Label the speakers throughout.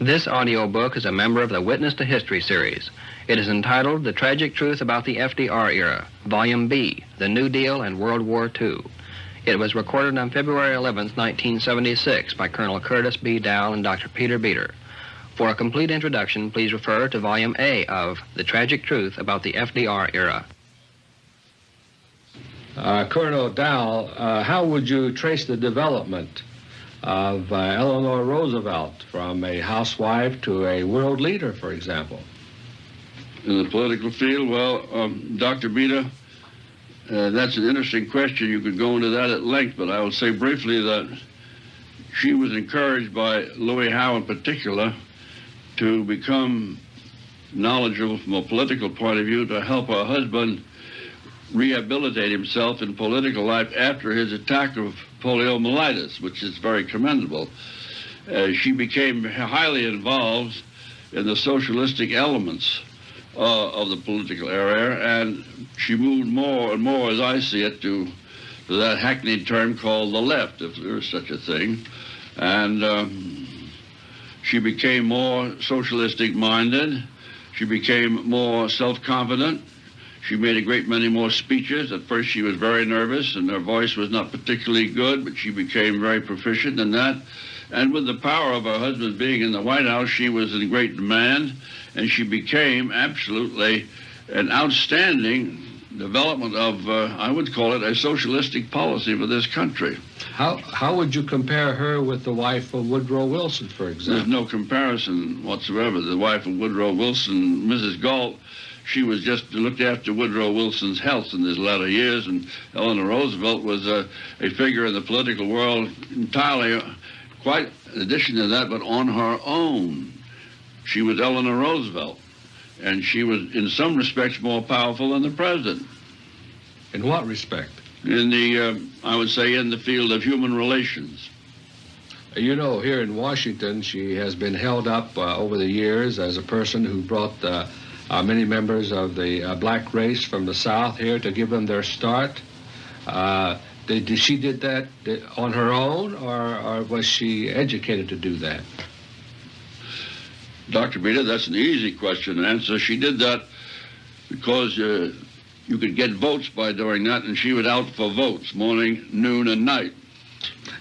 Speaker 1: This audio book is a member of the Witness to History series. It is entitled The Tragic Truth About the FDR Era, Volume B, The New Deal and World War II. It was recorded on February 11, 1976 by Colonel Curtis B. Dall and Dr. Peter BETER. For a complete introduction, please refer to Volume A of The Tragic Truth About the FDR Era.
Speaker 2: Colonel Dall, how would you trace the development of Eleanor Roosevelt from a housewife to a world leader, for example?
Speaker 3: In the political field, well, Dr. BETER, that's an interesting question. You could go into that at length, but I will say briefly that she was encouraged by Louis Howe in particular to become knowledgeable from a political point of view to help her husband rehabilitate himself in political life after his attack of poliomyelitis, which is very commendable. She became highly involved in the socialistic elements of the political area, and she moved more and more, as I see it, to that hackneyed term called the left, if there is such a thing. And she became more socialistic-minded. She became more self-confident. She made a great many more speeches. At first she was very nervous and her voice was not particularly good, but she became very proficient in that. And with the power of her husband being in the White House, she was in great demand, and she became absolutely an outstanding development of, I would call it, a socialistic policy for this country.
Speaker 2: How would you compare her with the wife of Woodrow Wilson, for example?
Speaker 3: There's no comparison whatsoever. The wife of Woodrow Wilson, Mrs. Galt, she was just looked after Woodrow Wilson's health in his latter years, and Eleanor Roosevelt was a figure in the political world entirely, quite in addition to that, but on her own. She was Eleanor Roosevelt, and she was in some respects more powerful than the president.
Speaker 2: In what respect?
Speaker 3: In the, I would say, in the field of human relations.
Speaker 2: You know, here in Washington, she has been held up over the years as a person who brought many members of the black race from the South here to give them their start. She did that on her own, or was she educated to do that?
Speaker 3: Dr. BETER, that's an easy question to answer. She did that because you could get votes by doing that, and she was out for votes morning, noon, and night.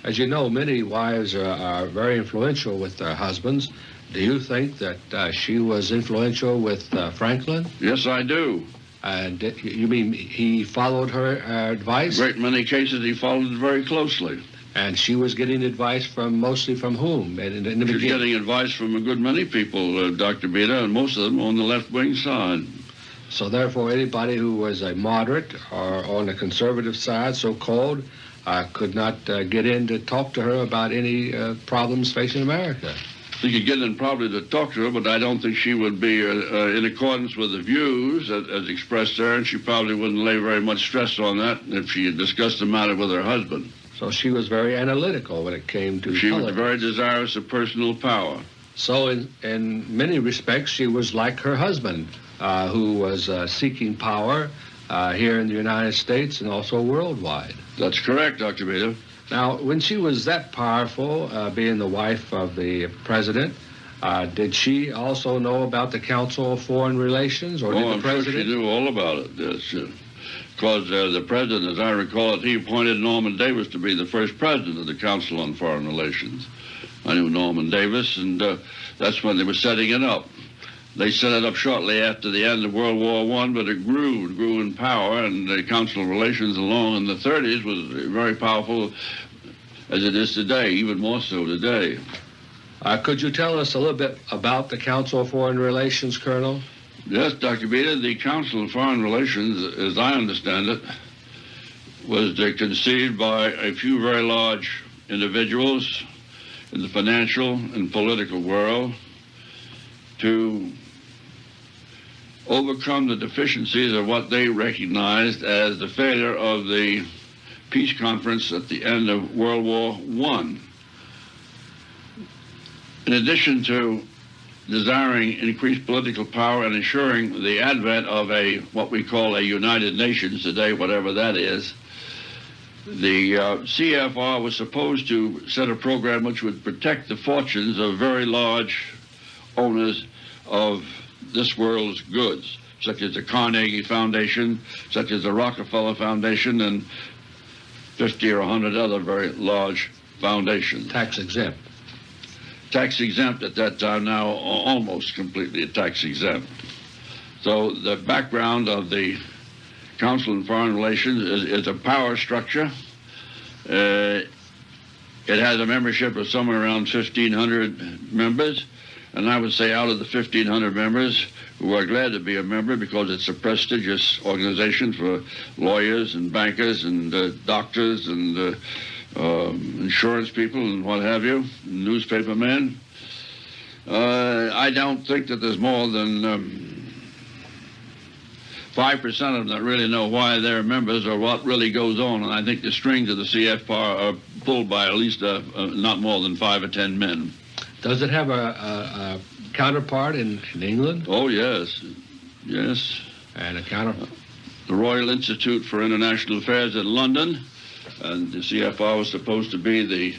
Speaker 2: As you know, many wives are very influential with their husbands. Do you think that she was influential with Franklin?
Speaker 3: Yes, I do.
Speaker 2: And you mean he followed her advice?
Speaker 3: In a great many cases, he followed it very closely.
Speaker 2: And she was getting advice mostly from whom?
Speaker 3: She was getting advice from a good many people, Dr. BETER, and most of them on the left-wing side.
Speaker 2: So therefore, anybody who was a moderate or on the conservative side, so-called, could not get in to talk to her about any problems facing America.
Speaker 3: He could get in probably to talk to her, but I don't think she would be in accordance with the views as expressed there, and she probably wouldn't lay very much stress on that if she had discussed the matter with her husband.
Speaker 2: So she was very analytical when it came to
Speaker 3: She
Speaker 2: politics.
Speaker 3: was very desirous of personal power.
Speaker 2: So in many respects, she was like her husband, who was seeking power here in the United States and also worldwide.
Speaker 3: That's correct, Dr. BETER.
Speaker 2: Now, when she was that powerful, being the wife of the president, did she also know about the Council of Foreign Relations, or did the president?
Speaker 3: Sure she knew all about it, yes. Because the president, as I recall it, he appointed Norman Davis to be the first president of the Council on Foreign Relations. I knew Norman Davis, and that's when they were setting it up. They set it up shortly after the end of World War I, but it grew in power, and the Council of Relations along in the 30s was very powerful as it is today, even more so today.
Speaker 2: Could you tell us a little bit about the Council of Foreign Relations, Colonel?
Speaker 3: Yes, Dr. BETER, the Council of Foreign Relations, as I understand it, was conceived by a few very large individuals in the financial and political world to overcome the deficiencies of what they recognized as the failure of the peace conference at the end of World War I. In addition to desiring increased political power and ensuring the advent of what we call a United Nations today, whatever that is, the CFR was supposed to set a program which would protect the fortunes of very large owners of this world's goods, such as the Carnegie Foundation, such as the Rockefeller Foundation, and 50 or 100 other very large foundations.
Speaker 2: Tax exempt.
Speaker 3: Tax exempt at that time, now almost completely tax exempt. So the background of the Council on Foreign Relations is a power structure. It has a membership of somewhere around 1,500 members, and I would say out of the 1,500 members who are glad to be a member because it's a prestigious organization for lawyers and bankers and doctors and insurance people and what have you, newspaper men. I don't think that there's more than 5% of them that really know why they're members or what really goes on, and I think the strings of the CFR are pulled by at least not more than 5 or 10 men.
Speaker 2: Does it have a counterpart in England?
Speaker 3: Oh, yes. Yes.
Speaker 2: And a counterpart?
Speaker 3: The Royal Institute for International Affairs in London, and the CFR was supposed to be the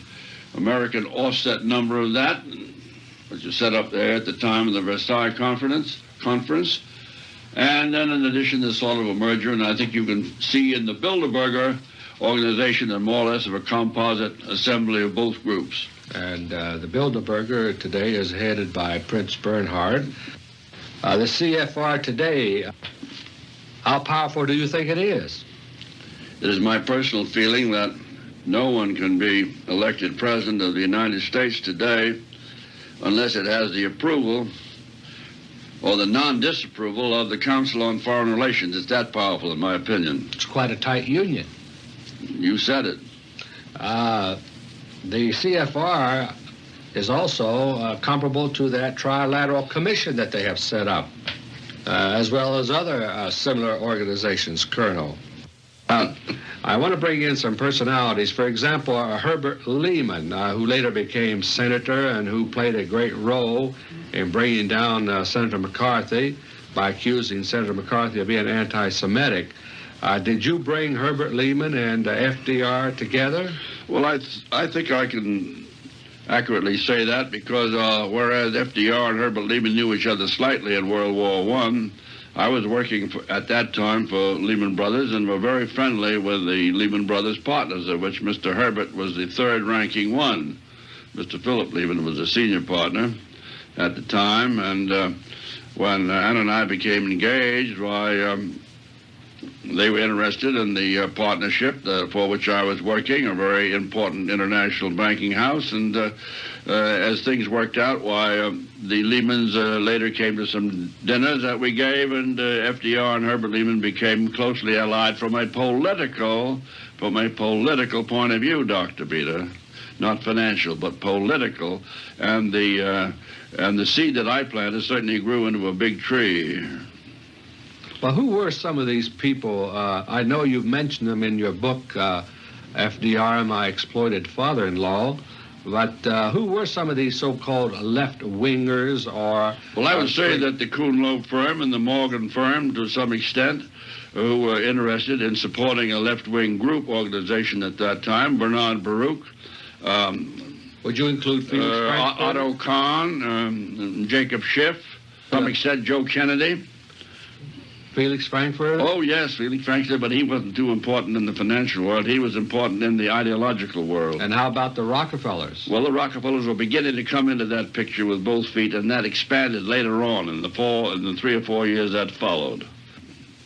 Speaker 3: American offset number of that, which was set up there at the time of the Versailles conference. And then in addition, there's sort of a merger, and I think you can see in the Bilderberger organization a more or less of a composite assembly of both groups.
Speaker 2: And the Bilderberger today is headed by Prince Bernhard. The CFR today, how powerful do you think it is?
Speaker 3: It is my personal feeling that no one can be elected President of the United States today unless it has the approval or the non-disapproval of the Council on Foreign Relations. It's that powerful, in my opinion.
Speaker 2: It's quite a tight union.
Speaker 3: You said it.
Speaker 2: The CFR is also comparable to that trilateral commission that they have set up, as well as other similar organizations, Colonel. I want to bring in some personalities. For example, Herbert Lehman, who later became senator and who played a great role in bringing down Senator McCarthy by accusing Senator McCarthy of being anti-Semitic. Did you bring Herbert Lehman and FDR together?
Speaker 3: Well, I think I can accurately say that because whereas FDR and Herbert Lehman knew each other slightly in World War I was working at that time for Lehman Brothers and were very friendly with the Lehman Brothers partners, of which Mr. Herbert was the third-ranking one. Mr. Philip Lehman was a senior partner at the time, and when Anna and I became engaged, they were interested in the partnership for which I was working, a very important international banking house, and as things worked out, the Lehmans later came to some dinners that we gave, and FDR and Herbert Lehman became closely allied from a political point of view, Dr. BETER. Not financial, but political, and the seed that I planted certainly grew into a big tree.
Speaker 2: Well, who were some of these people? I know you've mentioned them in your book, FDR, My Exploited Father-in-Law, but who were some of these so-called left-wingers or...
Speaker 3: Well, I would say that the Kuhn-Loeb firm and the Morgan firm, to some extent, who were interested in supporting a left-wing group organization at that time, Bernard Baruch.
Speaker 2: Would you include Felix Frankfurter?
Speaker 3: Otto Kahn, Jacob Schiff, to some extent Joe Kennedy.
Speaker 2: Felix Frankfurter?
Speaker 3: Oh, yes, Felix Frankfurter, but he wasn't too important in the financial world. He was important in the ideological world.
Speaker 2: And how about the Rockefellers?
Speaker 3: Well, the Rockefellers were beginning to come into that picture with both feet, and that expanded later on in the 3 or 4 years that followed.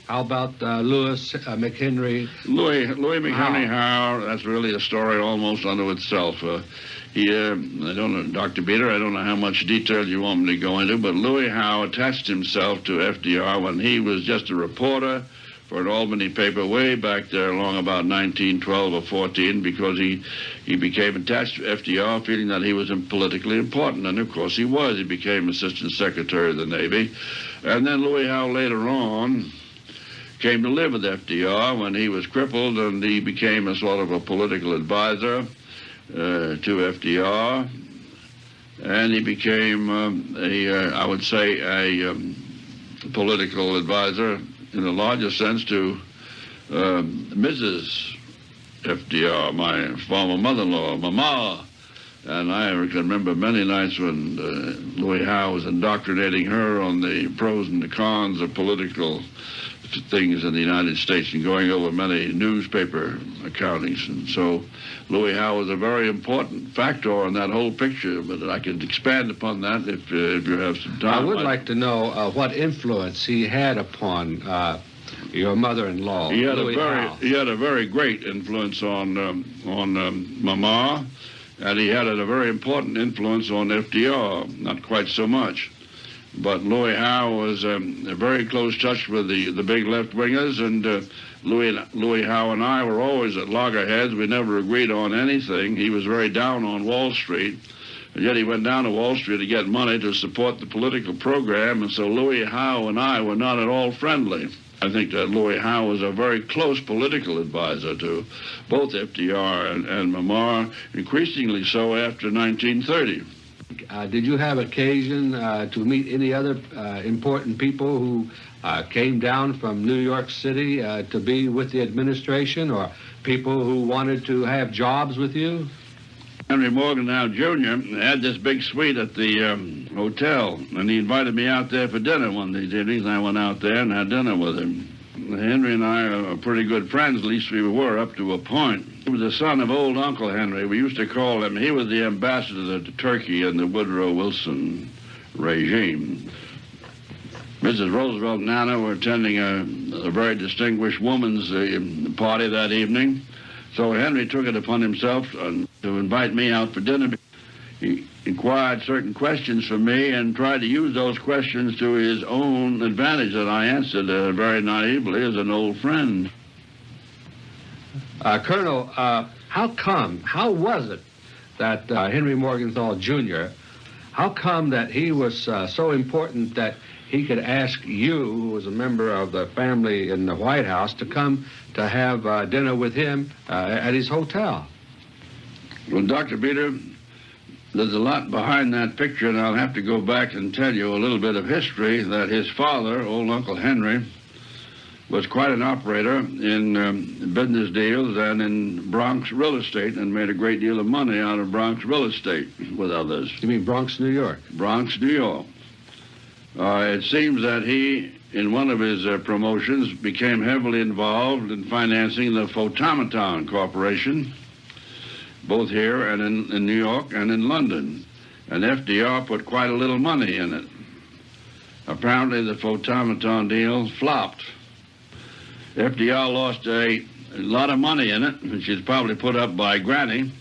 Speaker 2: How about Louis McHenry?
Speaker 3: Louis McHenry Howe, that's really a story almost unto itself. I don't know, Dr. BETER, I don't know how much detail you want me to go into, but Louis Howe attached himself to FDR when he was just a reporter for an Albany paper way back there along about 1912 or 14 because he became attached to FDR feeling that he was politically important, and of course he was. He became Assistant Secretary of the Navy. And then Louis Howe later on came to live with FDR when he was crippled, and he became a sort of a political advisor to FDR, and he became I would say a political advisor in a larger sense to Mrs. FDR, my former mother-in-law, Mama And I can remember many nights when Louis Howe was indoctrinating her on the pros and the cons of political things in the United States and going over many newspaper accountings. And so Louis Howe was a very important factor in that whole picture, but I can expand upon that if you have some time.
Speaker 2: I would like to know what influence he had upon your mother-in-law, Louis Howe.
Speaker 3: He had a very great influence on Mama, and he had a very important influence on FDR, not quite so much. But Louis Howe was a very close touch with the big left-wingers, and Louis Howe and I were always at loggerheads. We never agreed on anything. He was very down on Wall Street, and yet he went down to Wall Street to get money to support the political program, and so Louis Howe and I were not at all friendly. I think that Louis Howe was a very close political advisor to both FDR and Mama, increasingly so after 1930.
Speaker 2: Did you have occasion to meet any other important people who came down from New York City to be with the administration, or people who wanted to have jobs with you?
Speaker 3: Henry Morgenthau Jr. had this big suite at the hotel, and he invited me out there for dinner one of these evenings, and I went out there and had dinner with him. Henry and I are pretty good friends, at least we were up to a point. He was the son of old Uncle Henry. We used to call him, he was the ambassador to Turkey in the Woodrow Wilson regime. Mrs. Roosevelt and Nana were attending a very distinguished woman's party that evening. So Henry took it upon himself to invite me out for dinner. He inquired certain questions from me and tried to use those questions to his own advantage, that I answered very naively as an old friend.
Speaker 2: Colonel, how was it that Henry Morgenthau Jr., how come that he was so important that he could ask you, who was a member of the family in the White House, to come to have dinner with him at his hotel?
Speaker 3: Well, Dr. Beter, there's a lot behind that picture, and I'll have to go back and tell you a little bit of history, that his father, old Uncle Henry, was quite an operator in business deals and in Bronx real estate, and made a great deal of money out of Bronx real estate with others.
Speaker 2: You mean Bronx, New York?
Speaker 3: Bronx, New York. It seems that he, in one of his promotions, became heavily involved in financing the Photomaton Corporation, both here and in New York and in London. And FDR put quite a little money in it. Apparently the Photomaton deal flopped. FDR lost a lot of money in it, which is probably put up by Granny.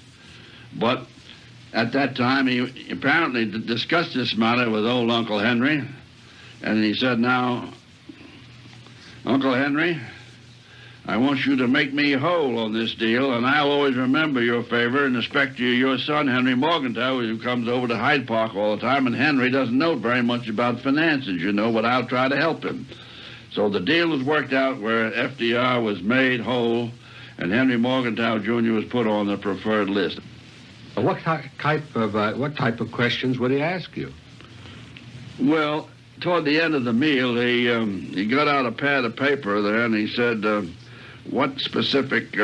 Speaker 3: But at that time, he apparently discussed this matter with old Uncle Henry. And he said, "Now, Uncle Henry, I want you to make me whole on this deal, and I'll always remember your favor in respect to your son, Henry Morgenthau, who comes over to Hyde Park all the time, and Henry doesn't know very much about finances, you know, but I'll try to help him." So the deal was worked out where FDR was made whole, and Henry Morgenthau Jr. was put on the preferred list.
Speaker 2: What type of questions would he ask you?
Speaker 3: Well, toward the end of the meal, he got out a pad of paper there, and he said, "What specific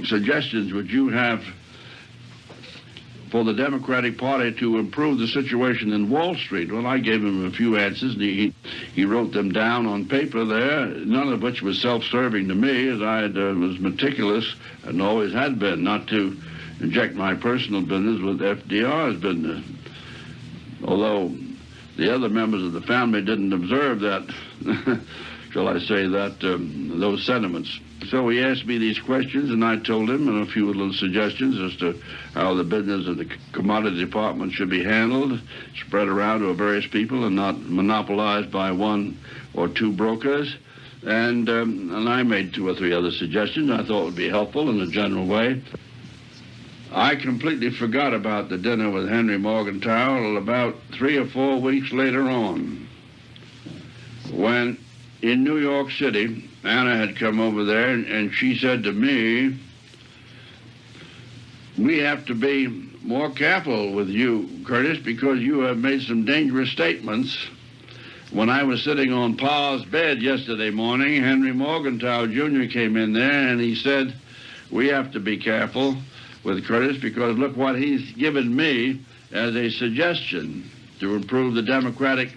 Speaker 3: suggestions would you have for the Democratic Party to improve the situation in Wall Street?" Well, I gave him a few answers, and he wrote them down on paper there, none of which was self-serving to me, as I was meticulous and always had been, not to inject my personal business with FDR's business. Although the other members of the family didn't observe that, shall I say, that those sentiments. So he asked me these questions, and I told him and a few little suggestions as to how the business of the commodity department should be handled, spread around to various people and not monopolized by one or two brokers. And I made 2 or 3 other suggestions I thought would be helpful in a general way. I completely forgot about the dinner with Henry Morgenthau till about 3 or 4 weeks later on, when in New York City, Anna had come over there, and she said to me, "We have to be more careful with you, Curtis, because you have made some dangerous statements. When I was sitting on Pa's bed yesterday morning, Henry Morgenthau Jr. came in there, and he said, 'We have to be careful. with Curtis, because look what he's given me as a suggestion to improve the Democratic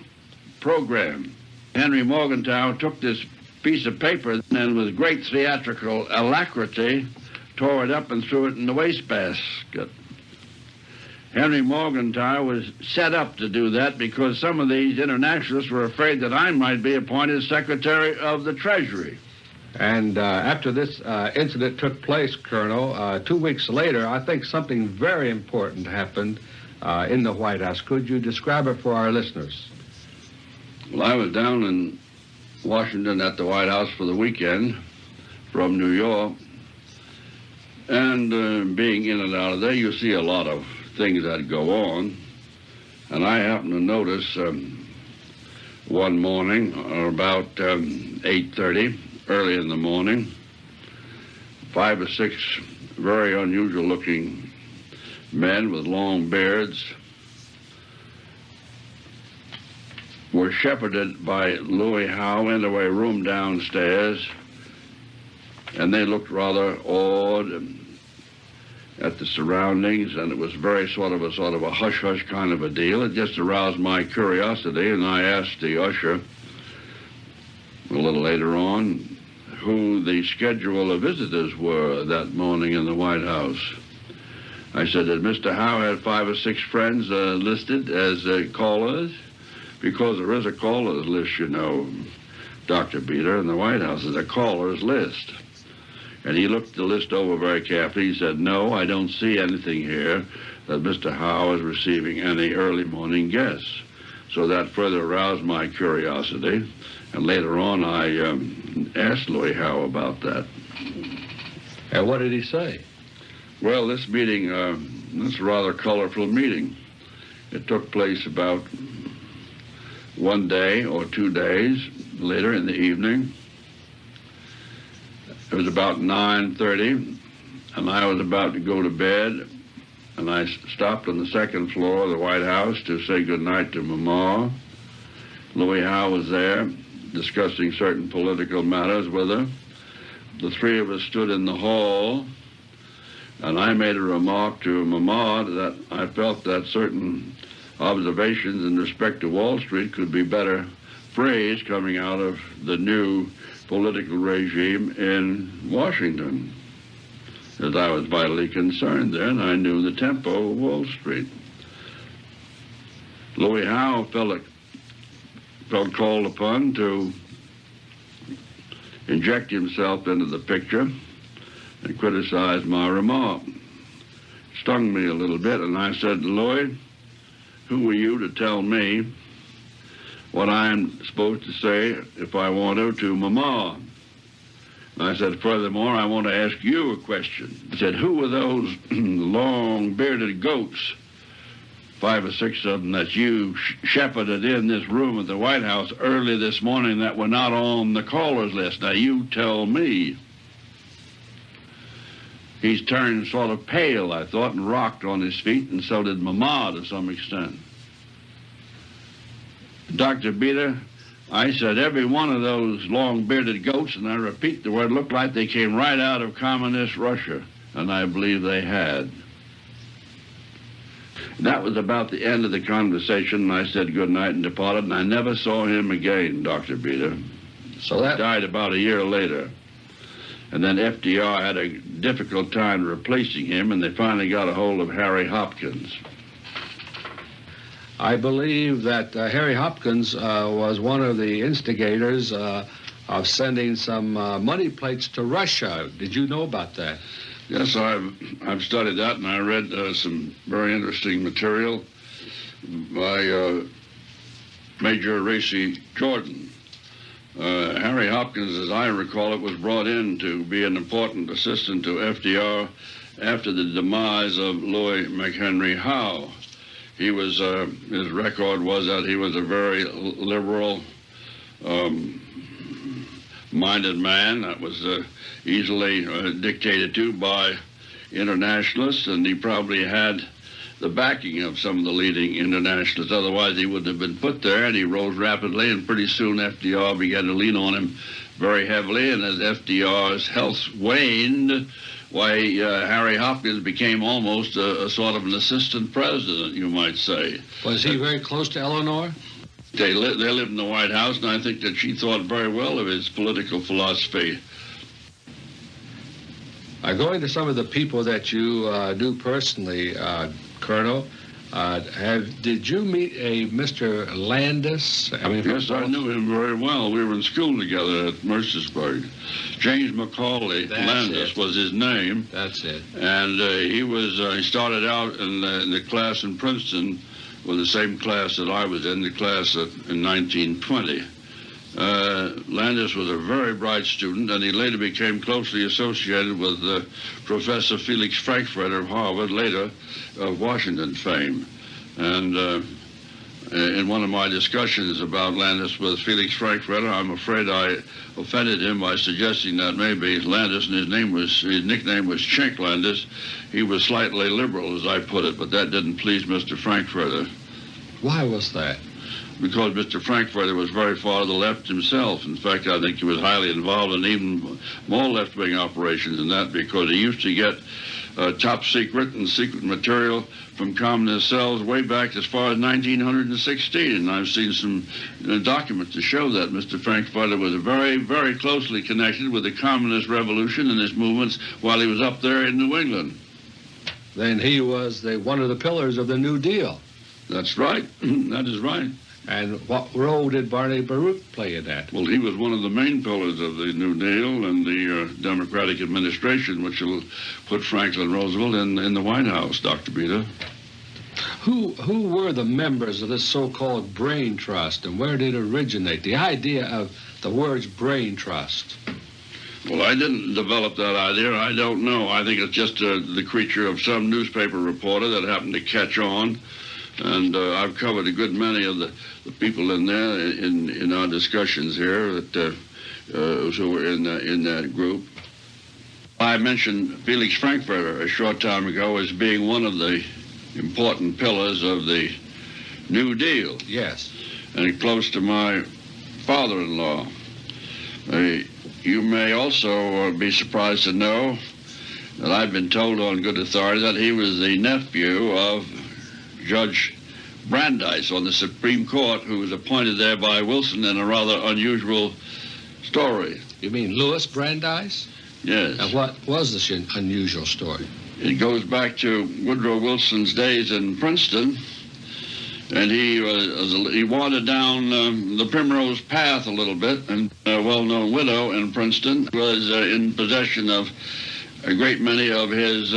Speaker 3: program. Henry Morgenthau took this piece of paper and with great theatrical alacrity tore it up and threw it in the wastebasket. Henry Morgenthau was set up to do that because some of these internationalists were afraid that I might be appointed Secretary of the Treasury.
Speaker 2: And after this incident took place, Colonel, 2 weeks later, I think something very important happened in the White House. Could you describe it for our listeners?
Speaker 3: Well, I was down in Washington at the White House for the weekend from New York. And being in and out of there, you see a lot of things that go on. And I happened to notice one morning, or about 8:30, early in the morning, 5 or 6 very unusual-looking men with long beards were shepherded by Louis Howe into a room downstairs, and they looked rather awed at the surroundings, and it was very sort of a hush-hush kind of a deal. It just aroused my curiosity, and I asked the usher a little later on who the schedule of visitors were that morning in the White House. I said, did Mr. Howe have 5 or 6 friends listed as callers? Because there is a callers list, you know, Dr. BETER, in the White House is a callers list. And he looked the list over very carefully. He said, no, I don't see anything here that Mr. Howe is receiving any early morning guests. So that further aroused my curiosity. And later on, I asked Louis Howe about that.
Speaker 2: And what did he say?
Speaker 3: Well, this meeting, this rather colorful meeting, it took place about 1 day or 2 days later in the evening. It was about 9:30, and I was about to go to bed, and I stopped on the second floor of the White House to say goodnight to Mama. Louis Howe was there discussing certain political matters with her. The 3 of us stood in the hall, and I made a remark to Mama that I felt that certain observations in respect to Wall Street could be better phrased coming out of the new political regime in Washington, as I was vitally concerned there, and I knew the tempo of Wall Street. Louis Howe felt called upon to inject himself into the picture and criticize my remark. Stung me a little bit, and I said, Louis, who are you to tell me what I'm supposed to say if I want to Mama? And I said, furthermore, I want to ask you a question. I said, who were those long-bearded goats, 5 or 6 of them, that you shepherded in this room at the White House early this morning that were not on the callers list? Now, you tell me. He's turned sort of pale, I thought, and rocked on his feet, and so did Mama to some extent. Dr. BETER, I said every one of those long-bearded goats, and I repeat the word, looked like they came right out of communist Russia, and I believe they had. That was about the end of the conversation, and I said goodnight and departed, and I never saw him again, Dr. BETER. So that died about a year later. And then FDR had a difficult time replacing him, and they finally got a hold of Harry Hopkins.
Speaker 2: I believe that Harry Hopkins was one of the instigators of sending some money plates to Russia. Did you know about that?
Speaker 3: Yes, I've studied that, and I read some very interesting material by Major Racy Jordan. Harry Hopkins, as I recall it, was brought in to be an important assistant to FDR after the demise of Louis McHenry Howe. He was, his record was that he was a very liberal minded man that was easily dictated to by internationalists, and he probably had the backing of some of the leading internationalists. Otherwise, he wouldn't have been put there, and he rose rapidly, and pretty soon FDR began to lean on him very heavily, and as FDR's health waned, why Harry Hopkins became almost a sort of an assistant president, you might say.
Speaker 2: Was he very close to Eleanor?
Speaker 3: They lived in the White House, and I think that she thought very well of his political philosophy.
Speaker 2: Going to some of the people that you knew personally, Colonel, did you meet a Mr. Landis?
Speaker 3: Yes, I knew him very well. We were in school together at Mercersburg. James Macaulay Landis was his name.
Speaker 2: That's it.
Speaker 3: And he started out in the class in Princeton with the same class that I was in, the class in 1920. Landis was a very bright student, and he later became closely associated with Professor Felix Frankfurter of Harvard, later of Washington fame. And in one of my discussions about Landis with Felix Frankfurter, I'm afraid I offended him by suggesting that maybe Landis, and his nickname was Chink Landis, he was slightly liberal, as I put it, but that didn't please Mr. Frankfurter.
Speaker 2: Why was that?
Speaker 3: Because Mr. Frankfurter was very far to the left himself. In fact, I think he was highly involved in even more left-wing operations than that, because he used to get top secret and secret material from communist cells way back as far as 1916. And I've seen some documents to show that Mr. Frankfurter was very, very closely connected with the communist revolution and its movements while he was up there in New England.
Speaker 2: Then he was one of the pillars of the New Deal.
Speaker 3: That's right. That is right.
Speaker 2: And what role did Barney Baruch play in that?
Speaker 3: Well, he was one of the main pillars of the New Deal and the Democratic administration, which will put Franklin Roosevelt in the White House, Dr. Beta.
Speaker 2: Who were the members of this so-called brain trust, and where did it originate? The idea of the words brain trust.
Speaker 3: Well, I didn't develop that idea. I don't know. I think it's just the creature of some newspaper reporter that happened to catch on. And I've covered a good many of the people in there in our discussions here who were in that group. I mentioned Felix Frankfurter a short time ago as being one of the important pillars of the New Deal.
Speaker 2: Yes.
Speaker 3: And close to my father-in-law. You may also be surprised to know that I've been told on good authority that he was the nephew of Judge Brandeis on the Supreme Court, who was appointed there by Wilson in a rather unusual story.
Speaker 2: You mean Louis Brandeis?
Speaker 3: Yes.
Speaker 2: And what was this unusual story?
Speaker 3: It goes back to Woodrow Wilson's days in Princeton, and he wandered down the Primrose Path a little bit, and a well-known widow in Princeton was in possession of a great many of his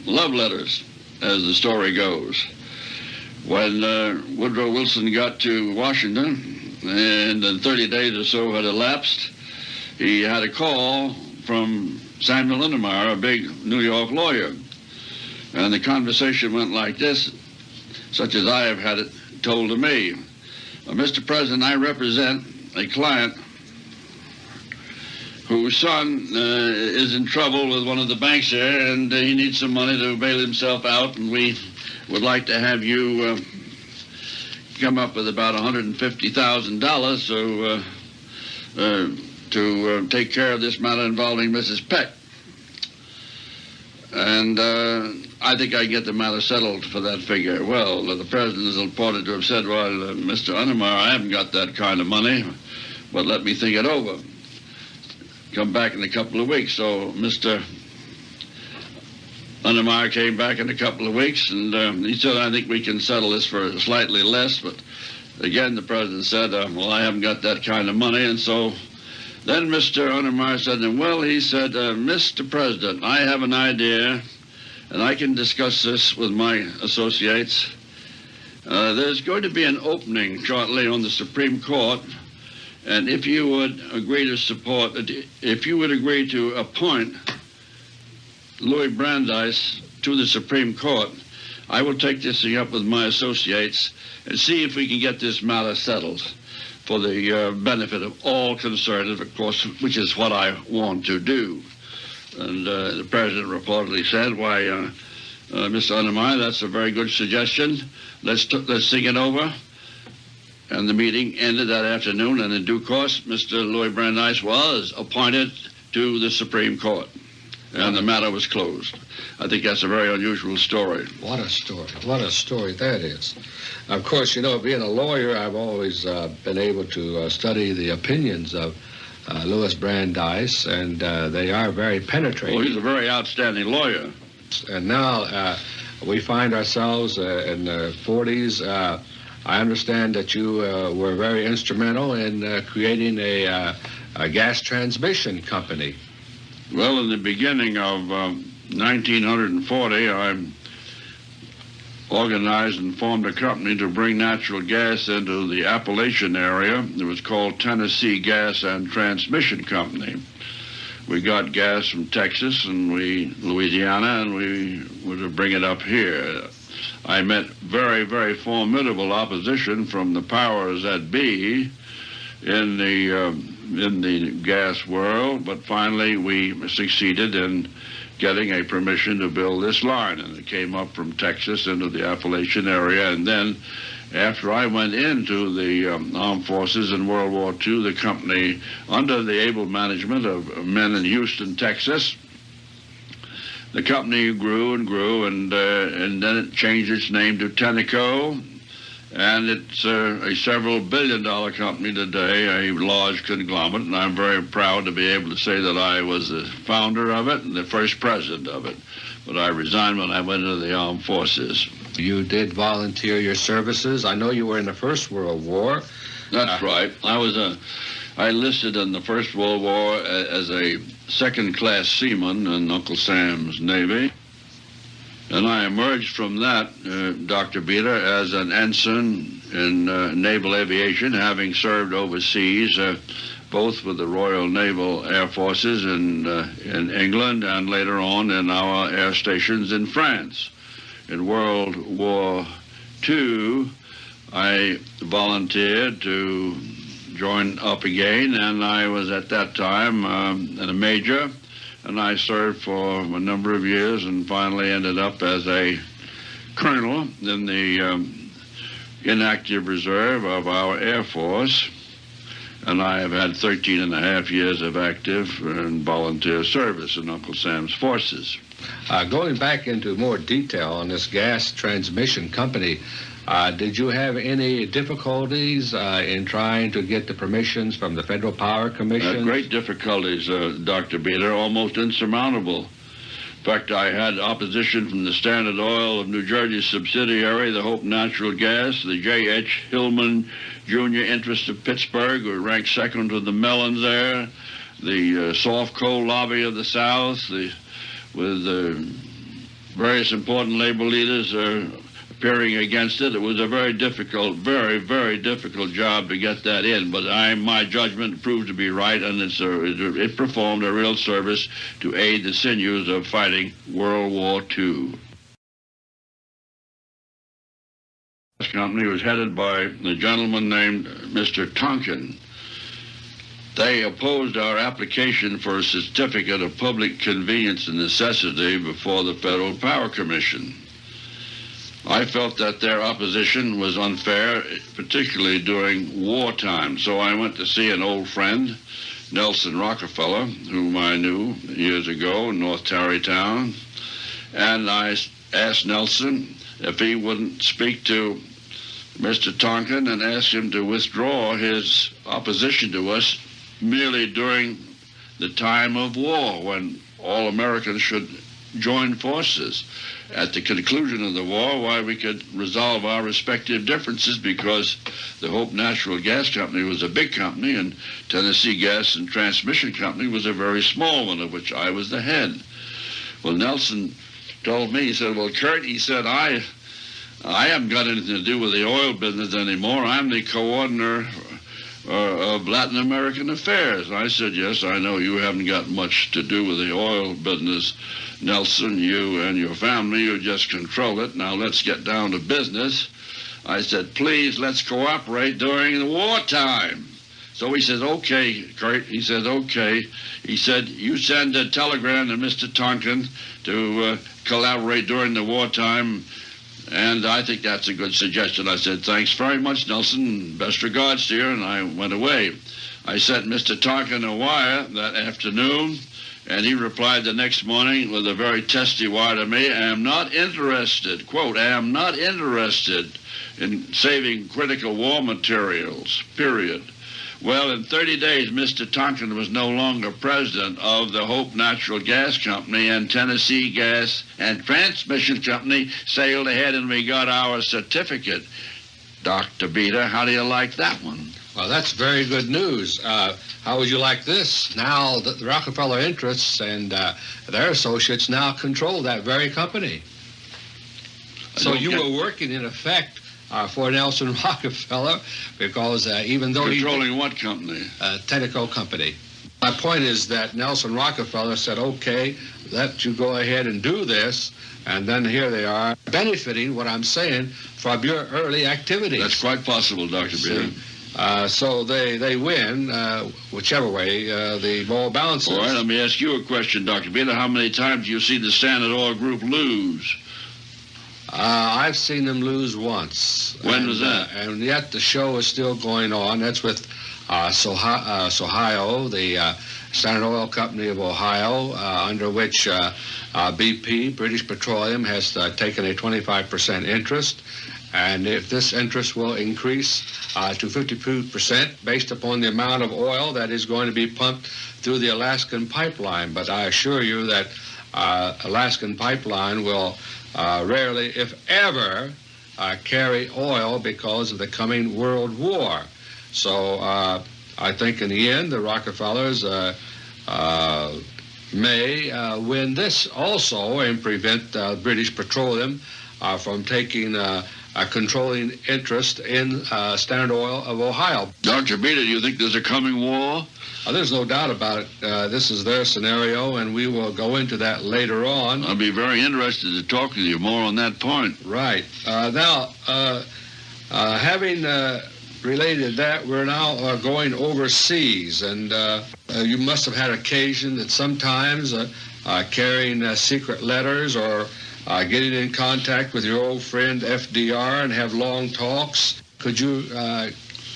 Speaker 3: love letters, as the story goes. When Woodrow Wilson got to Washington, and 30 days or so had elapsed, he had a call from Samuel Lindemeyer, a big New York lawyer. And the conversation went like this, such as I have had it told to me. Mr. President, I represent a client whose son is in trouble with one of the banks here, and he needs some money to bail himself out, and we would like to have you come up with about $150,000 to take care of this matter involving Mrs. Peck. And I think I can get the matter settled for that figure. Well, the president is reported to have said, well, Mr. Unnemeyer, I haven't got that kind of money, but let me think it over. Come back in a couple of weeks. So Mr. Unnemeyer came back in a couple of weeks, and he said, I think we can settle this for slightly less. But again, the president said, well, I haven't got that kind of money. And so then Mr. Unnemeyer said, well, he said, Mr. President, I have an idea, and I can discuss this with my associates. There's going to be an opening shortly on the Supreme Court, and if you would agree to appoint Louis Brandeis to the Supreme Court, I will take this thing up with my associates and see if we can get this matter settled for the benefit of all concerned, of course, which is what I want to do. And the president reportedly said, why, Mr. Unnemeyer, that's a very good suggestion. Let's think it over. And the meeting ended that afternoon, and in due course, Mr. Louis Brandeis was appointed to the Supreme Court. and the matter was closed. I think that's a very unusual story.
Speaker 2: What a story. What a story that is. Of course, you know, being a lawyer, I've always been able to study the opinions of Louis Brandeis, and they are very penetrating.
Speaker 3: Well, he's a very outstanding lawyer.
Speaker 2: And now we find ourselves in the 40s. I understand that you were very instrumental in creating a gas transmission company.
Speaker 3: Well, in the beginning of 1940, I organized and formed a company to bring natural gas into the Appalachian area. It was called Tennessee Gas and Transmission Company. We got gas from Texas and Louisiana, and we were to bring it up here. I met very, very formidable opposition from the powers that be in the gas world, but finally we succeeded in getting a permission to build this line, and it came up from Texas into the Appalachian area. And then after I went into the armed forces in World War II, the company, under the able management of men in Houston, Texas, the company grew and grew, and then it changed its name to Tenneco, and it's a several billion-dollar company today, a large conglomerate, and I'm very proud to be able to say that I was the founder of it and the first president of it. But I resigned when I went into the armed forces.
Speaker 2: You did volunteer your services. I know you were in the First World War.
Speaker 3: That's right. I enlisted in the First World War as a second-class seaman in Uncle Sam's Navy. And I emerged from that, Dr. BETER, as an ensign in naval aviation, having served overseas, both with the Royal Naval Air Forces in England and later on in our air stations in France. In World War II, I volunteered to join up again, and I was at that time a major, and I served for a number of years and finally ended up as a colonel in the inactive reserve of our Air Force. And I have had 13 and a half years of active and volunteer service in Uncle Sam's forces.
Speaker 2: Going back into more detail on this gas transmission company, did you have any difficulties in trying to get the permissions from the Federal Power Commission?
Speaker 3: Great difficulties, Dr. BETER, almost insurmountable. In fact, I had opposition from the Standard Oil of New Jersey subsidiary, the Hope Natural Gas, the J.H. Hillman Jr. Interest of Pittsburgh, who ranked second to the Mellons there, the soft coal lobby of the South, with various important labor leaders appearing against it. It was a very difficult, very, very difficult job to get that in, but my judgment proved to be right, and it performed a real service to aid the sinews of fighting World War II. This company was headed by a gentleman named Mr. Tonkin. They opposed our application for a certificate of public convenience and necessity before the Federal Power Commission. I felt that their opposition was unfair, particularly during wartime, so I went to see an old friend, Nelson Rockefeller, whom I knew years ago in North Tarrytown, and I asked Nelson if he wouldn't speak to Mr. Tonkin and ask him to withdraw his opposition to us merely during the time of war, when all Americans should join forces. At the conclusion of the war, why we could resolve our respective differences, because the Hope Natural Gas Company was a big company and Tennessee Gas and Transmission Company was a very small one, of which I was the head. Well, Nelson told me, he said, well, Kurt, he said, I haven't got anything to do with the oil business anymore. I'm the coordinator of Latin American affairs. And I said, yes, I know you haven't got much to do with the oil business, Nelson. You and your family, you just control it. Now let's get down to business. I said, please, let's cooperate during the wartime. So he says, okay, Kurt. He said, okay. He said, you send a telegram to Mr. Tonkin to collaborate during the wartime, and I think that's a good suggestion. I said, thanks very much, Nelson. Best regards to you, and I went away. I sent Mr. Tonkin a wire that afternoon, And he replied the next morning with a very testy wire to me, I am not interested, quote, I am not interested in saving critical war materials, period. Well, in 30 days, Mr. Tonkin was no longer president of the Hope Natural Gas Company, and Tennessee Gas and Transmission Company sailed ahead, and we got our certificate. Dr. BETER, how do you like that one?
Speaker 2: Well, that's very good news. How would you like this? Now the Rockefeller interests and their associates now control that very company. So you were working, in effect, for Nelson Rockefeller, because even though
Speaker 3: controlling what company?
Speaker 2: Tenneco Company. My point is that Nelson Rockefeller said, okay, let you go ahead and do this, and then here they are benefiting, what I'm saying, from your early activities.
Speaker 3: That's quite possible, Dr. BETER.
Speaker 2: So they win, whichever way the ball bounces.
Speaker 3: All right, let me ask you a question, Dr. BETER. How many times do you see the Standard Oil Group lose?
Speaker 2: I've seen them lose once.
Speaker 3: When was that?
Speaker 2: And yet the show is still going on. That's with Ohio, the Standard Oil Company of Ohio, under which BP, British Petroleum, has taken a 25% interest. And if this interest will increase to 52% based upon the amount of oil that is going to be pumped through the Alaskan pipeline. But I assure you that Alaskan pipeline will rarely, if ever, carry oil because of the coming World War. So I think in the end the Rockefellers may win this also and prevent British Petroleum from taking a controlling interest in Standard Oil of Ohio.
Speaker 3: Dr. BETER, do you think there's a coming war?
Speaker 2: There's no doubt about it. This is their scenario, and we will go into that later on.
Speaker 3: I'll be very interested to talk with you more on that point.
Speaker 2: Right. Now, having related that, we're now going overseas, and you must have had occasion that sometimes carrying secret letters or getting in contact with your old friend FDR and have long talks. Could you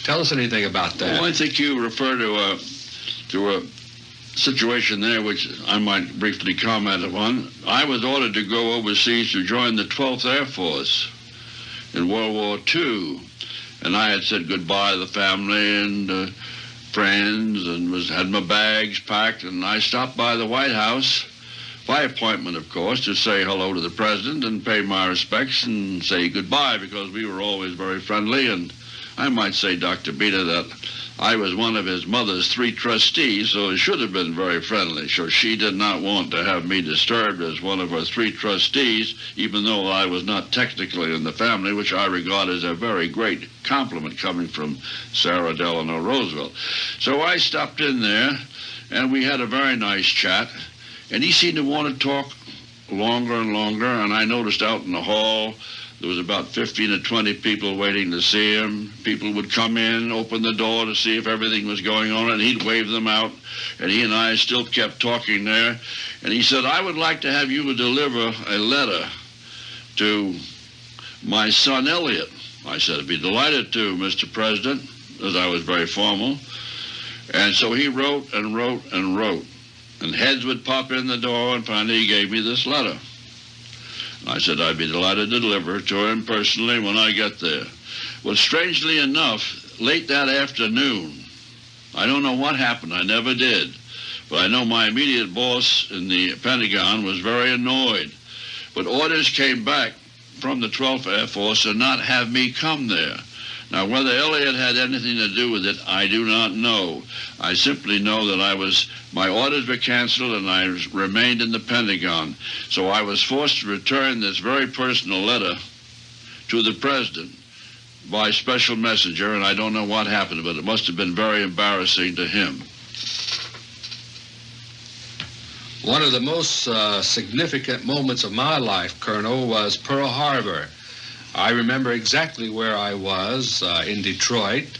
Speaker 2: tell us anything about that?
Speaker 3: Well, I think you refer to a situation there which I might briefly comment upon. I was ordered to go overseas to join the 12th Air Force in World War II, and I had said goodbye to the family and friends and had my bags packed, and I stopped by the White House by appointment, of course, to say hello to the President and pay my respects and say goodbye, because we were always very friendly. And I might say, Dr. BETER, that I was one of his mother's 3 trustees, so it should have been very friendly. So she did not want to have me disturbed as one of her 3 trustees, even though I was not technically in the family, which I regard as a very great compliment coming from Sarah Delano Roosevelt. So I stopped in there, and we had a very nice chat. And he seemed to want to talk longer and longer, and I noticed out in the hall there was about 15 or 20 people waiting to see him. People would come in, open the door to see if everything was going on, and he'd wave them out, and he and I still kept talking there. And he said, I would like to have you deliver a letter to my son Elliot. I said, I'd be delighted to, Mr. President, as I was very formal. And so he wrote and wrote and wrote. And heads would pop in the door, and finally he gave me this letter. I said I'd be delighted to deliver it to him personally when I get there. Well, strangely enough, late that afternoon, I don't know what happened, I never did, but I know my immediate boss in the Pentagon was very annoyed. But orders came back from the 12th Air Force to not have me come there. Now, whether Elliot had anything to do with it, I do not know. I simply know that my orders were canceled and I remained in the Pentagon. So I was forced to return this very personal letter to the President by special messenger, and I don't know what happened, but it must have been very embarrassing to him.
Speaker 2: One of the most significant moments of my life, Colonel, was Pearl Harbor. I remember exactly where I was in Detroit,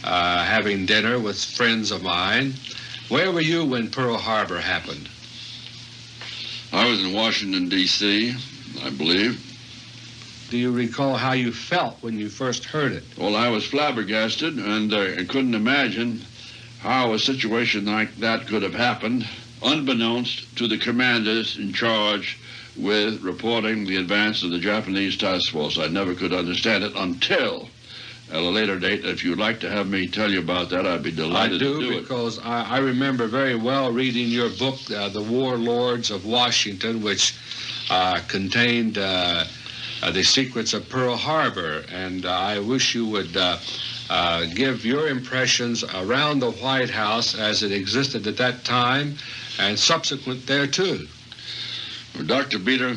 Speaker 2: having dinner with friends of mine. Where were you when Pearl Harbor happened?
Speaker 3: I was in Washington, D.C., I believe.
Speaker 2: Do you recall how you felt when you first heard it?
Speaker 3: Well, I was flabbergasted, and I couldn't imagine how a situation like that could have happened. unbeknownst to the commanders in charge with reporting the advance of the Japanese task force. I never could understand it until at a later date. If you'd like to have me tell you about that, I'd be delighted to do it.
Speaker 2: Because I remember very well reading your book, The Warlords of Washington, which contained the secrets of Pearl Harbor, and I wish you would give your impressions around the White House as it existed at that time and subsequent thereto.
Speaker 3: Well, Dr. BETER,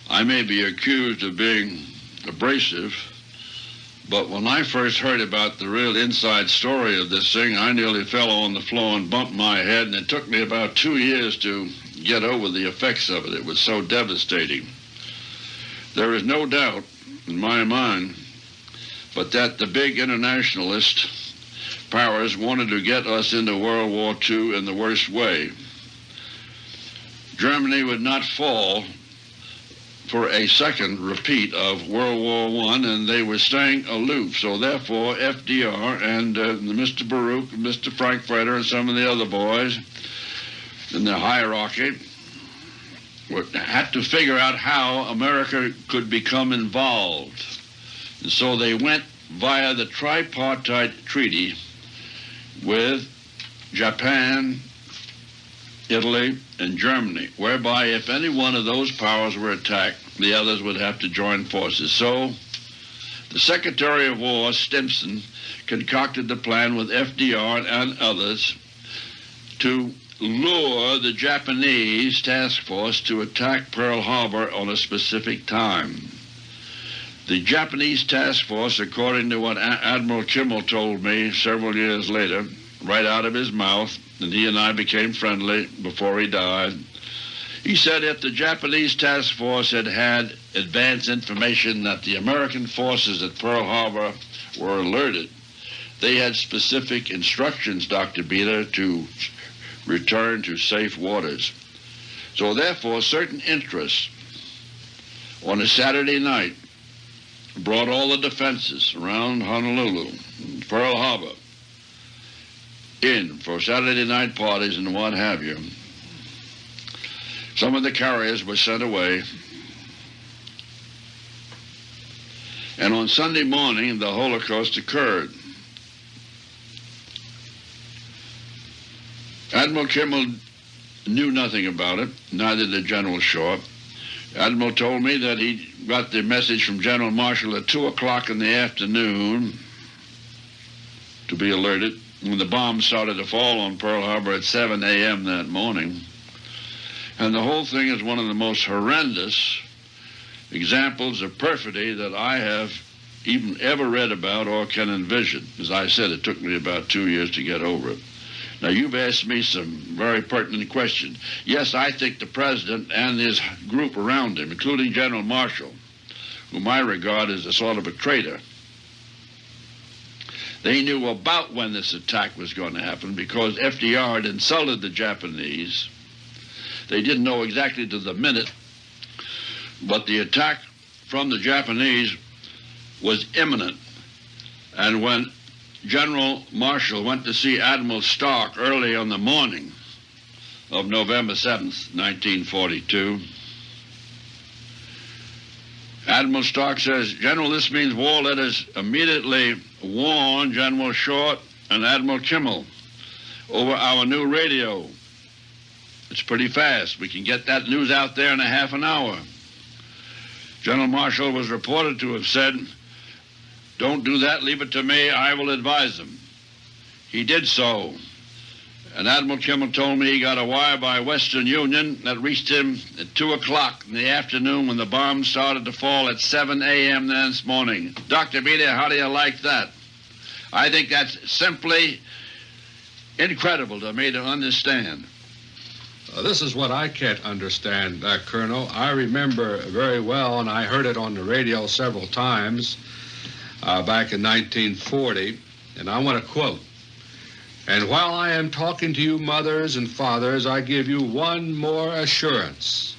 Speaker 3: I may be accused of being abrasive, but when I first heard about the real inside story of this thing, I nearly fell on the floor and bumped my head, and it took me about 2 years to get over the effects of it. It was so devastating. There is no doubt in my mind but that the big internationalist powers wanted to get us into World War II in the worst way. Germany would not fall for a second repeat of World War I, and they were staying aloof. So therefore, FDR and Mr. Baruch, and Mr. Frankfurter, and some of the other boys in the hierarchy had to figure out how America could become involved. And so they went via the tripartite treaty with Japan, Italy, and Germany, whereby if any one of those powers were attacked, the others would have to join forces. So the Secretary of War, Stimson, concocted the plan with FDR and others to lure the Japanese task force to attack Pearl Harbor on a specific time. The Japanese task force, according to what Admiral Kimmel told me several years later, right out of his mouth, and he and I became friendly before he died, he said if the Japanese task force had had advance information that the American forces at Pearl Harbor were alerted, they had specific instructions, Dr. BETER, to return to safe waters. So therefore, certain interests on a Saturday night brought all the defenses around Honolulu, Pearl Harbor, in for Saturday night parties and what have you. Some of the carriers were sent away, and on Sunday morning the Holocaust occurred. Admiral Kimmel knew nothing about it, neither did General Shaw. Admiral told me that he got the message from General Marshall at 2 o'clock in the afternoon to be alerted, when the bombs started to fall on Pearl Harbor at 7 a.m. that morning. And the whole thing is one of the most horrendous examples of perfidy that I have even ever read about or can envision. As I said, it took me about 2 years to get over it. Now, you've asked me some very pertinent questions. Yes, I think the President and his group around him, including General Marshall, whom I regard as a sort of a traitor, they knew about when this attack was going to happen because FDR had insulted the Japanese. They didn't know exactly to the minute, but the attack from the Japanese was imminent. And when General Marshall went to see Admiral Stark early on the morning of November 7th, 1942, Admiral Stark says, "General, this means war. Let us immediately warn General Short and Admiral Kimmel over our new radio. It's pretty fast. We can get that news out there in a half an hour." General Marshall was reported to have said, "Don't do that. Leave it to me. I will advise them." He did so. And Admiral Kimmel told me he got a wire by Western Union that reached him at 2 o'clock in the afternoon when the bombs started to fall at 7 a.m. the next morning. Dr. BETER, how do you like that? I think that's simply incredible to me to understand.
Speaker 2: This is what I can't understand, Colonel. I remember very well, and I heard it on the radio several times back in 1940, and I want to quote, "And while I am talking to you mothers and fathers, I give you one more assurance.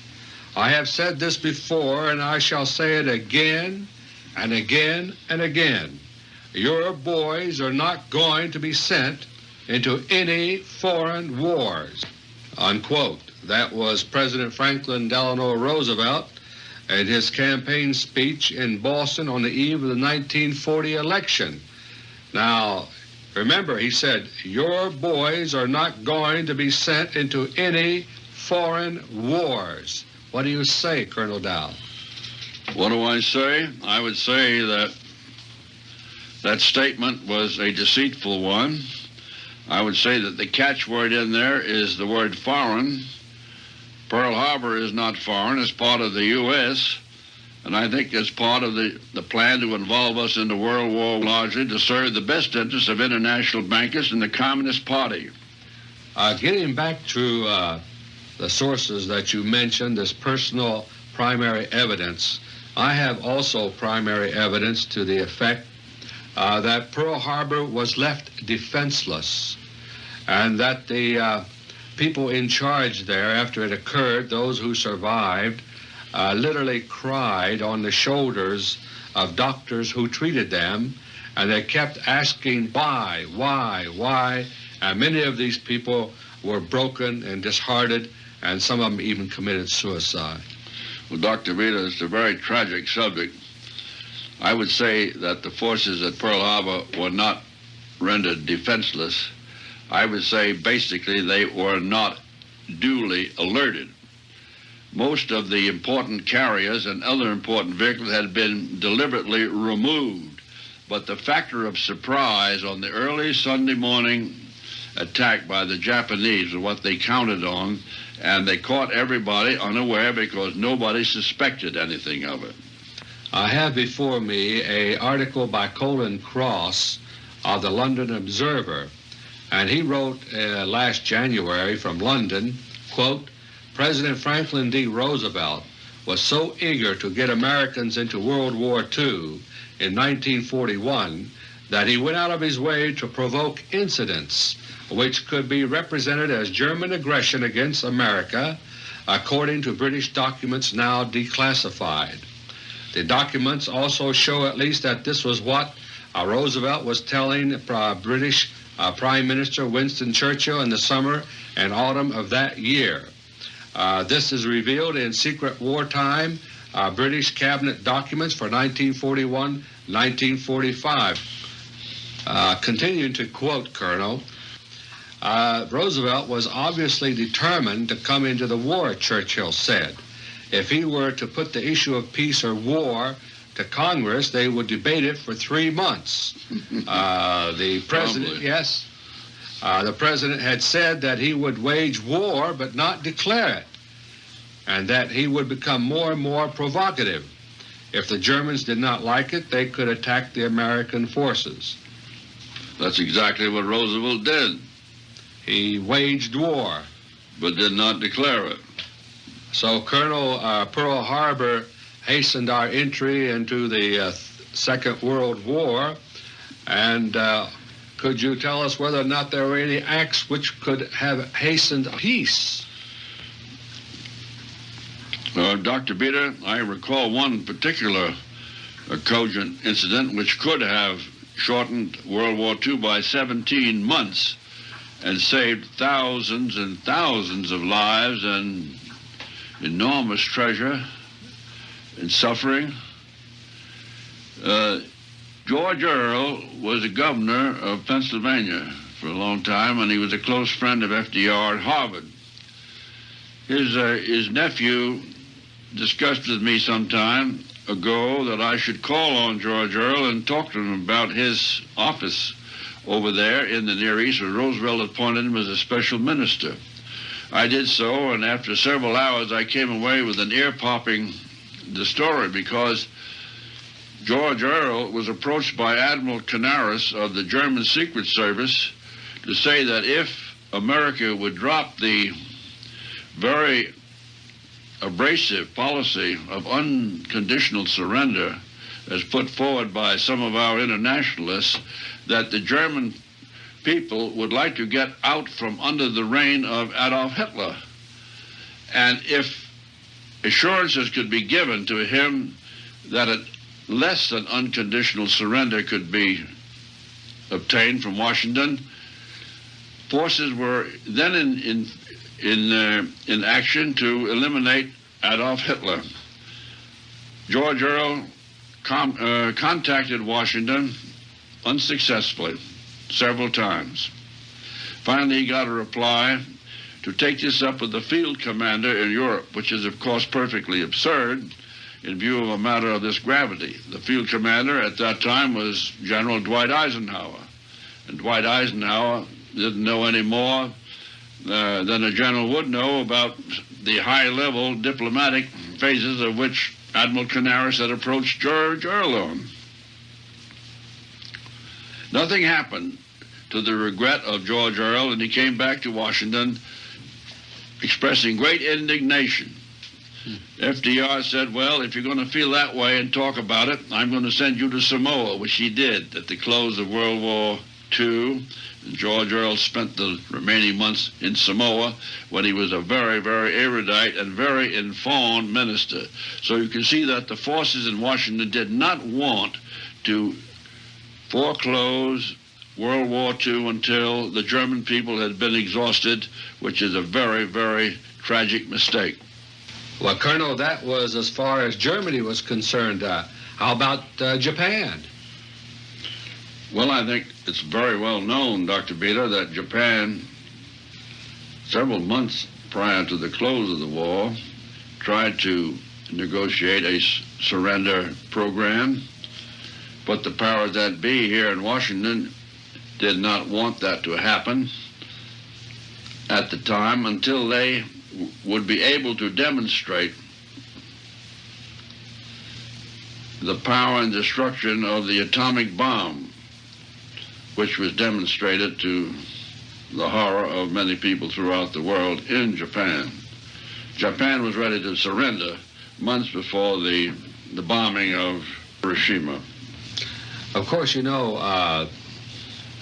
Speaker 2: I have said this before, and I shall say it again and again and again. Your boys are not going to be sent into any foreign wars." unquote. That was President Franklin Delano Roosevelt in his campaign speech in Boston on the eve of the 1940 election. Now, remember, he said, "Your boys are not going to be sent into any foreign wars." What do you say, Colonel Dall?
Speaker 3: What do I say? I would say that that statement was a deceitful one. I would say that the catchword in there is the word foreign. Pearl Harbor is not foreign. It's part of the U.S., and I think it's part of the plan to involve us in the World War largely to serve the best interests of international bankers and the Communist Party.
Speaker 2: Getting back to the sources that you mentioned, this personal primary evidence, I have also primary evidence to the effect that Pearl Harbor was left defenseless, and that the people in charge there after it occurred, those who survived, literally cried on the shoulders of doctors who treated them, and they kept asking why, and many of these people were broken and disheartened, and some of them even committed suicide.
Speaker 3: Well, Dr. Vita, it's a very tragic subject. I would say that the forces at Pearl Harbor were not rendered defenseless. I would say basically they were not duly alerted. Most of the important carriers and other important vehicles had been deliberately removed, but the factor of surprise on the early Sunday morning attack by the Japanese was what they counted on, and they caught everybody unaware because nobody suspected anything of it.
Speaker 2: I have before me an article by Colin Cross of the London Observer, and he wrote last January from London, quote, "President Franklin D. Roosevelt was so eager to get Americans into World War II in 1941 that he went out of his way to provoke incidents which could be represented as German aggression against America, according to British documents now declassified. The documents also show at least that this was what Roosevelt was telling British Prime Minister Winston Churchill in the summer and autumn of that year. This is revealed in secret wartime British cabinet documents for 1941-1945. Continuing to quote, Colonel, Roosevelt was obviously determined to come into the war, Churchill said. If he were to put the issue of peace or war to Congress, they would debate it for 3 months. The President, yes, the President had said that he would wage war but not declare it, and that he would become more and more provocative. If the Germans did not like it, they could attack the American forces.
Speaker 3: That's exactly what Roosevelt did.
Speaker 2: He waged war,
Speaker 3: but did not declare it.
Speaker 2: So Colonel, Pearl Harbor hastened our entry into the Second World War, and could you tell us whether or not there were any acts which could have hastened peace?
Speaker 3: Dr. BETER, I recall one particular cogent incident which could have shortened World War II by 17 months and saved thousands and thousands of lives and enormous treasure and suffering. George Earl was a governor of Pennsylvania for a long time, and he was a close friend of FDR at Harvard. His nephew discussed with me some time ago that I should call on George Earl and talk to him about his office over there in the Near East, where Roosevelt appointed him as a special minister. I did so, and after several hours I came away with an ear-popping story, because George Earl was approached by Admiral Canaris of the German Secret Service to say that if America would drop the very abrasive policy of unconditional surrender as put forward by some of our internationalists, that the German people would like to get out from under the reign of Adolf Hitler. And if assurances could be given to him that a less than unconditional surrender could be obtained from Washington, forces were then in action to eliminate Adolf Hitler. George Earl contacted Washington unsuccessfully several times. Finally, he got a reply to take this up with the field commander in Europe, which is, of course, perfectly absurd in view of a matter of this gravity. The field commander at that time was General Dwight Eisenhower, and Dwight Eisenhower didn't know any more than a general would know about the high-level diplomatic phases of which Admiral Canaris had approached George Earl on. Nothing happened, to the regret of George Earl, and he came back to Washington expressing great indignation. FDR said, well, if you're going to feel that way and talk about it, I'm going to send you to Samoa, which he did at the close of World War II. George Earl spent the remaining months in Samoa when he was a very, very erudite and very informed minister. So you can see that the forces in Washington did not want to foreclose World War II until the German people had been exhausted, which is a very, very tragic mistake.
Speaker 2: Well, Colonel, that was as far as Germany was concerned. How about Japan?
Speaker 3: Well, I think it's very well known, Dr. BETER, that Japan, several months prior to the close of the war, tried to negotiate a surrender program, but the powers that be here in Washington did not want that to happen at the time until they would be able to demonstrate the power and destruction of the atomic bomb, which was demonstrated to the horror of many people throughout the world in Japan. Japan was ready to surrender months before the bombing of Hiroshima.
Speaker 2: Of course, you know,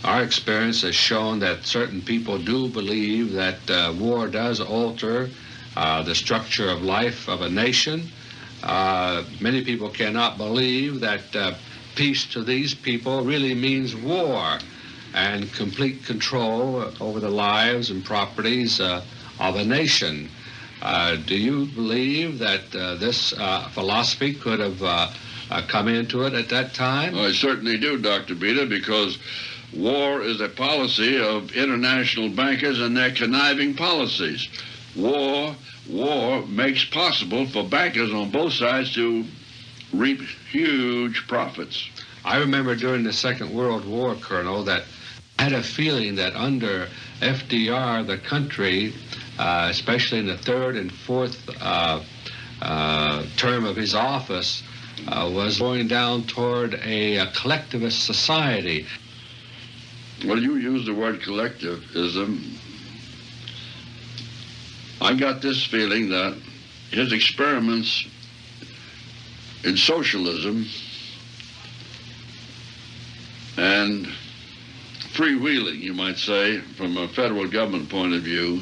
Speaker 2: our experience has shown that certain people do believe that war does alter the structure of life of a nation. Many people cannot believe that peace to these people really means war and complete control over the lives and properties of a nation. Do you believe that this philosophy could have come into it at that time?
Speaker 3: I certainly do, Dr. BETER, because war is a policy of international bankers and their conniving policies. War makes possible for bankers on both sides to reap huge profits.
Speaker 2: I remember during the Second World War, Colonel, that I had a feeling that under FDR, the country, especially in the third and fourth term of his office, was going down toward a collectivist society.
Speaker 3: Well, you use the word collectivism. I got this feeling that his experiments in socialism and freewheeling, you might say, from a federal government point of view,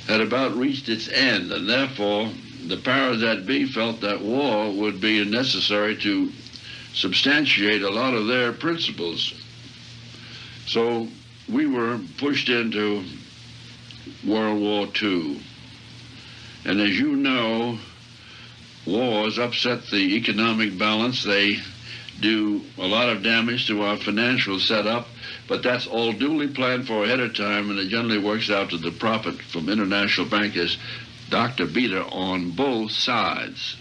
Speaker 3: had about reached its end, and therefore the powers that be felt that war would be necessary to substantiate a lot of their principles. So we were pushed into World War II. And as you know, wars upset the economic balance. They do a lot of damage to our financial setup, but that's all duly planned for ahead of time, and it generally works out to the profit from international bankers, Dr. BETER, on both sides.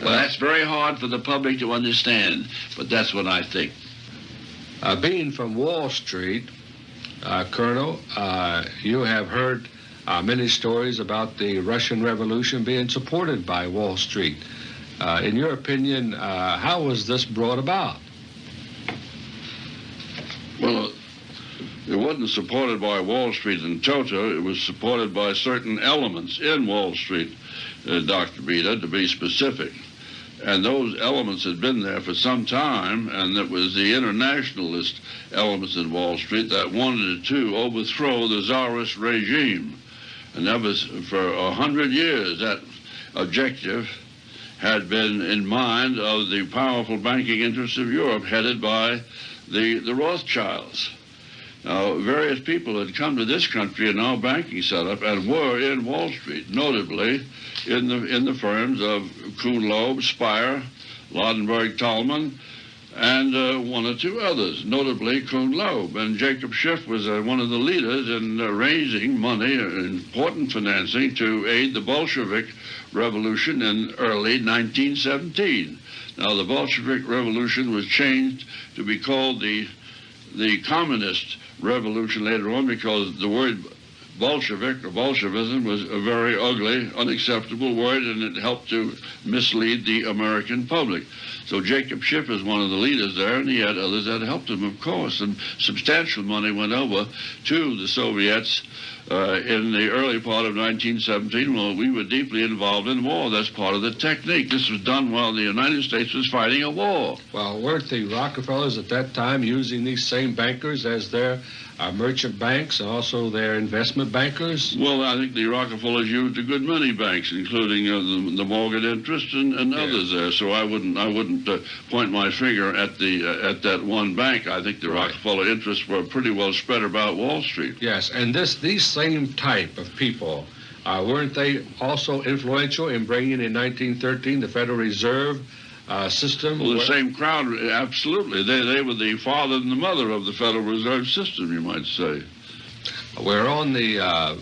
Speaker 3: Well, that's very hard for the public to understand, but that's what I think.
Speaker 2: Being from Wall Street, Colonel, you have heard many stories about the Russian Revolution being supported by Wall Street. In your opinion, how was this brought about?
Speaker 3: Well, it wasn't supported by Wall Street in toto. It was supported by certain elements in Wall Street, Dr. BETER, to be specific. And those elements had been there for some time, and it was the internationalist elements in Wall Street that wanted to overthrow the Tsarist regime. And that was for 100 years. That objective had been in mind of the powerful banking interests of Europe, headed by the Rothschilds. Now, various people had come to this country in our banking setup and were in Wall Street, notably in the firms of Kuhn Loeb, Spire, Laudenberg Tallman, and one or two others, notably Kuhn Loeb. And Jacob Schiff was one of the leaders in raising money, important financing, to aid the Bolshevik Revolution in early 1917. Now, the Bolshevik Revolution was changed to be called the Communist Revolution later on, because the word Bolshevik or Bolshevism was a very ugly, unacceptable word, and it helped to mislead the American public. So Jacob Schiff is one of the leaders there, and he had others that helped him, of course, and substantial money went over to the Soviets in the early part of 1917. Well, we were deeply involved in war. That's part of the technique. This was done while the United States was fighting a war.
Speaker 2: Well, weren't the Rockefellers at that time using these same bankers as their merchant banks and also their investment bankers?
Speaker 3: Well, I think the Rockefellers used a good many banks, including the Morgan Interest and others there. So I wouldn't point my finger at that one bank. I think the Rockefeller interests were pretty well spread about Wall Street.
Speaker 2: Yes, and these same type of people, weren't they also influential in bringing in 1913 the Federal Reserve system?
Speaker 3: Well, the same crowd, absolutely. They were the father and the mother of the Federal Reserve System, you might say.
Speaker 2: We're on the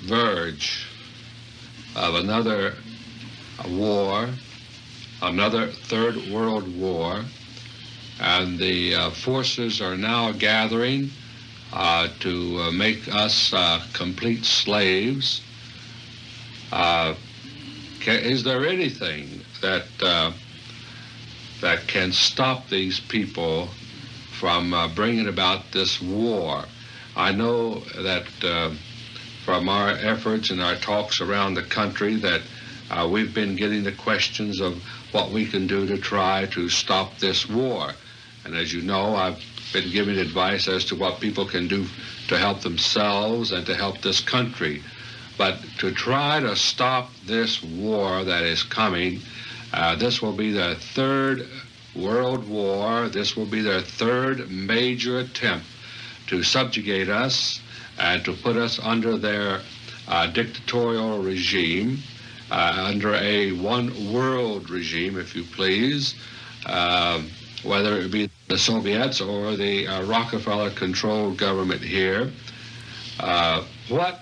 Speaker 2: verge of another war, another Third World War, and the forces are now gathering to make us complete slaves. Is there anything that can stop these people from bringing about this war? I know that from our efforts and our talks around the country that we've been getting the questions of what we can do to try to stop this war. And as you know, I've been giving advice as to what people can do to help themselves and to help this country. But to try to stop this war that is coming, this will be the Third World War. This will be their third major attempt to subjugate us and to put us under their dictatorial regime, under a one-world regime, if you please, whether it be the Soviets or the Rockefeller-controlled government here. What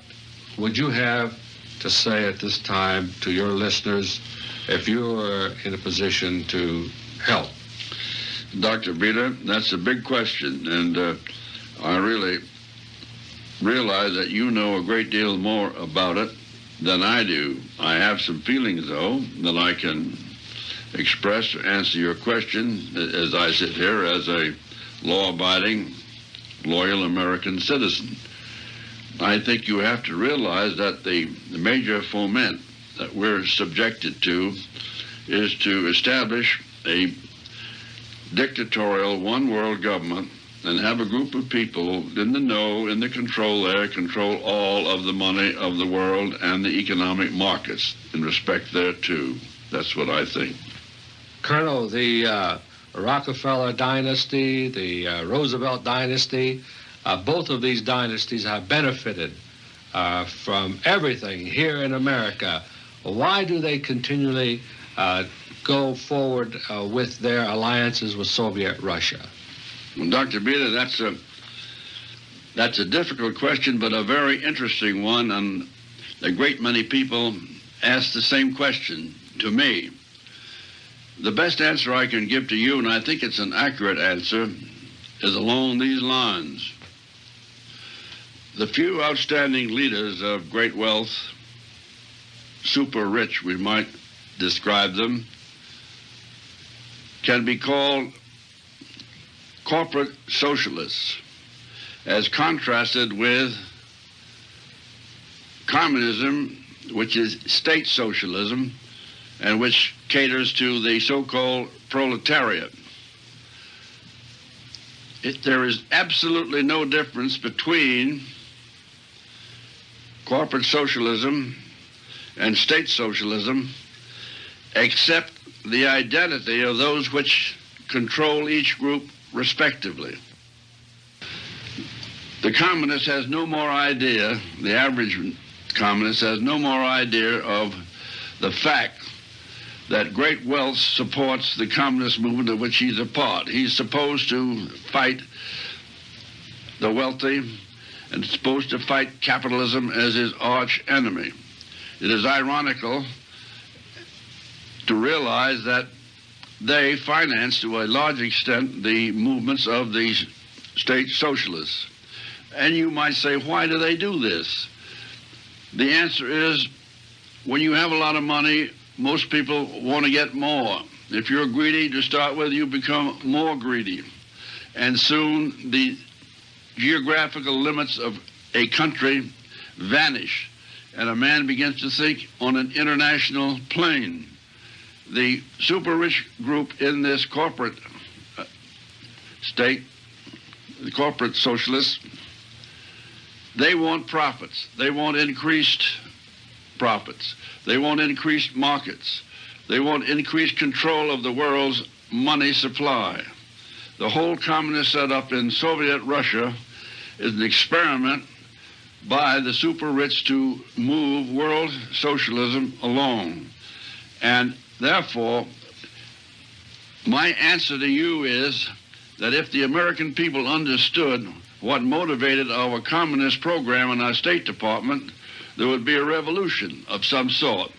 Speaker 2: would you have to say at this time to your listeners if you were in a position to help?
Speaker 3: Dr. BETER, that's a big question, and I really realize that you know a great deal more about it than I do. I have some feelings, though, that I can express to answer your question as I sit here as a law-abiding, loyal American citizen. I think you have to realize that the major foment that we're subjected to is to establish a dictatorial one-world government and have a group of people in the know, in the control there, control all of the money of the world and the economic markets in respect thereto. That's what I think.
Speaker 2: Colonel, the Rockefeller dynasty, the Roosevelt dynasty, both of these dynasties have benefited from everything here in America. Why do they continually go forward with their alliances with Soviet Russia?
Speaker 3: Well, Dr. BETER, that's a difficult question, but a very interesting one, and a great many people ask the same question to me. The best answer I can give to you, and I think it's an accurate answer, is along these lines. The few outstanding leaders of great wealth, super rich we might describe them, can be called corporate socialists, as contrasted with communism, which is state socialism, and which caters to the so-called proletariat. There is absolutely no difference between corporate socialism and state socialism, except the identity of those which control each group respectively. The communist has no more idea, the average communist has no more idea of the fact that great wealth supports the communist movement of which he's a part. He's supposed to fight the wealthy and supposed to fight capitalism as his arch enemy. It is ironical to realize that they finance to a large extent the movements of the state socialists. And you might say, why do they do this? The answer is, when you have a lot of money, most people want to get more. If you're greedy to start with, you become more greedy. And soon the geographical limits of a country vanish, and a man begins to think on an international plane. The super rich group in this corporate state, the corporate socialists, they want profits. They want increased profits. They want increased markets. They want increased control of the world's money supply. The whole communist setup in Soviet Russia is an experiment by the super rich to move world socialism along. And therefore, my answer to you is that if the American people understood what motivated our communist program in our State Department, there would be a revolution of some sort.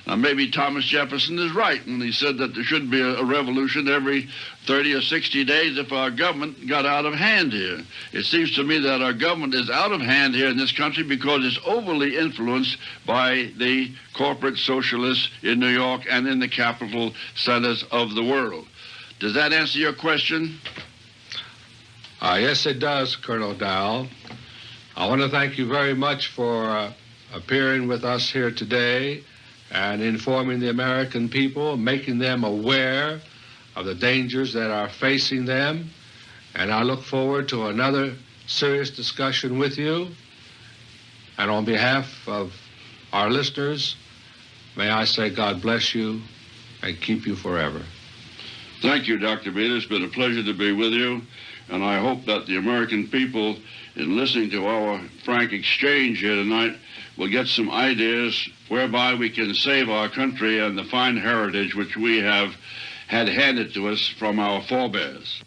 Speaker 3: Now, maybe Thomas Jefferson is right when he said that there should be a revolution every 30 or 60 days if our government got out of hand here. It seems to me that our government is out of hand here in this country because it's overly influenced by the corporate socialists in New York and in the capital centers of the world. Does that answer your question?
Speaker 2: Yes, it does, Colonel Dall. I want to thank you very much for appearing with us here today and informing the American people, making them aware of the dangers that are facing them. And I look forward to another serious discussion with you. And on behalf of our listeners, may I say God bless you and keep you forever.
Speaker 3: Thank you, Dr. BETER. It's been a pleasure to be with you. And I hope that the American people, in listening to our frank exchange here tonight, will get some ideas whereby we can save our country and the fine heritage which we have had handed to us from our forebears.